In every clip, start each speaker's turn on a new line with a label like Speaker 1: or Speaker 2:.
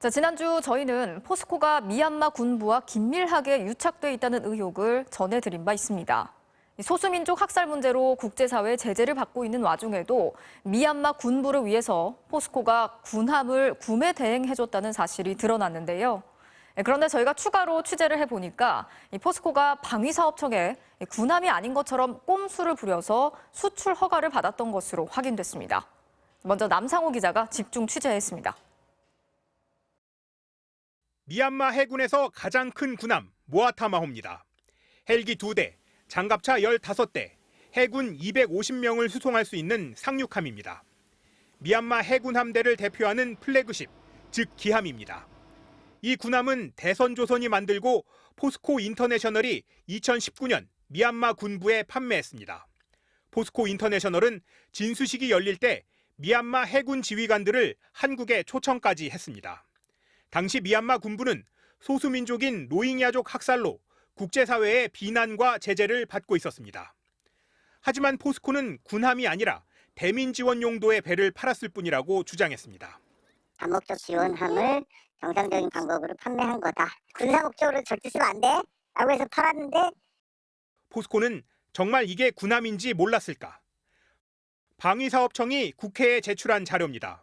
Speaker 1: 자, 지난주 저희는 포스코가 미얀마 군부와 긴밀하게 유착돼 있다는 의혹을 전해드린 바 있습니다. 소수민족 학살 문제로 국제사회 제재를 받고 있는 와중에도 미얀마 군부를 위해서 포스코가 군함을 구매 대행해줬다는 사실이 드러났는데요. 그런데 저희가 추가로 취재를 해보니까 포스코가 방위사업청에 군함이 아닌 것처럼 꼼수를 부려서 수출 허가를 받았던 것으로 확인됐습니다. 먼저 남상호 기자가 집중 취재했습니다.
Speaker 2: 미얀마 해군에서 가장 큰 군함 모아타마호입니다. 헬기 2대, 장갑차 15대, 해군 250명을 수송할 수 있는 상륙함입니다. 미얀마 해군 함대를 대표하는 플래그십, 즉 기함입니다. 이 군함은 대선조선이 만들고 포스코 인터내셔널이 2019년 미얀마 군부에 판매했습니다. 포스코 인터내셔널은 진수식이 열릴 때 미얀마 해군 지휘관들을 한국에 초청까지 했습니다. 당시 미얀마 군부는 소수민족인 로힝야족 학살로 국제사회의 비난과 제재를 받고 있었습니다. 하지만 포스코는 군함이 아니라 대민 지원 용도의 배를 팔았을 뿐이라고 주장했습니다.
Speaker 3: 다목적 지원함을 정상적인 방법으로 판매한 거다. 군사 목적으로 절대 쓰면 안 돼? 라고 해서 팔았는데
Speaker 2: 포스코는 정말 이게 군함인지 몰랐을까? 방위사업청이 국회에 제출한 자료입니다.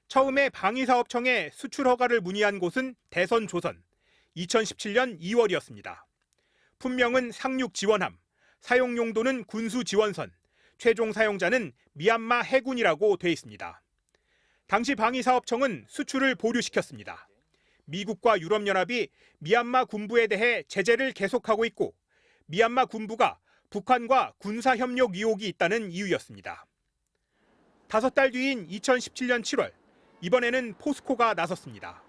Speaker 2: 처음에 방위사업청에 수출 허가를 문의한 곳은 대선조선, 2017년 2월이었습니다. 품명은 상륙지원함, 사용 용도는 군수지원선, 최종 사용자는 미얀마 해군이라고 돼 있습니다. 당시 방위사업청은 수출을 보류시켰습니다. 미국과 유럽연합이 미얀마 군부에 대해 제재를 계속하고 있고 미얀마 군부가 북한과 군사협력 의혹이 있다는 이유였습니다. 5달 뒤인 2017년 7월, 이번에는 포스코가 나섰습니다.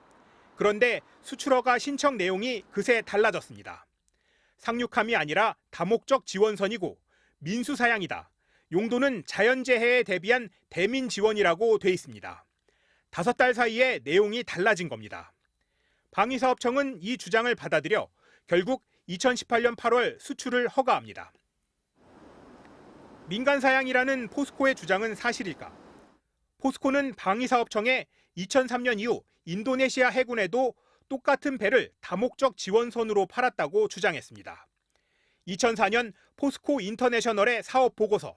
Speaker 2: 그런데 수출허가 신청 내용이 그새 달라졌습니다. 상륙함이 아니라 다목적 지원선이고 민수사양이다. 용도는 자연재해에 대비한 대민 지원이라고 돼 있습니다. 5달 사이에 내용이 달라진 겁니다. 방위사업청은 이 주장을 받아들여 결국 2018년 8월 수출을 허가합니다. 민간사양이라는 포스코의 주장은 사실일까? 포스코는 방위사업청에 2003년 이후 인도네시아 해군에도 똑같은 배를 다목적 지원선으로 팔았다고 주장했습니다. 2004년 포스코 인터내셔널의 사업 보고서,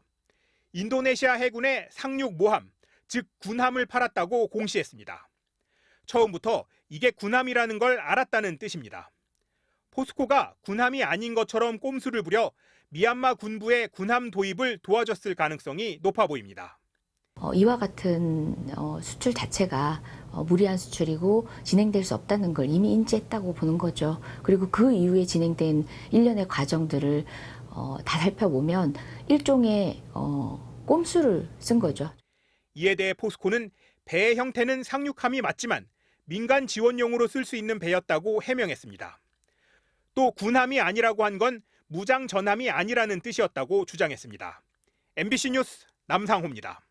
Speaker 2: 인도네시아 해군의 상륙 모함, 즉 군함을 팔았다고 공시했습니다. 처음부터 이게 군함이라는 걸 알았다는 뜻입니다. 포스코가 군함이 아닌 것처럼 꼼수를 부려 미얀마 군부의 군함 도입을 도와줬을 가능성이 높아 보입니다.
Speaker 4: 이와 같은 수출 자체가 무리한 수출이고 진행될 수 없다는 걸 이미 인지했다고 보는 거죠. 그리고 그 이후에 진행된 일련의 과정들을 다 살펴보면 일종의 꼼수를 쓴 거죠.
Speaker 2: 이에 대해 포스코는 배의 형태는 상륙함이 맞지만 민간 지원용으로 쓸 수 있는 배였다고 해명했습니다. 또 군함이 아니라고 한 건 무장 전함이 아니라는 뜻이었다고 주장했습니다. MBC 뉴스 남상호입니다.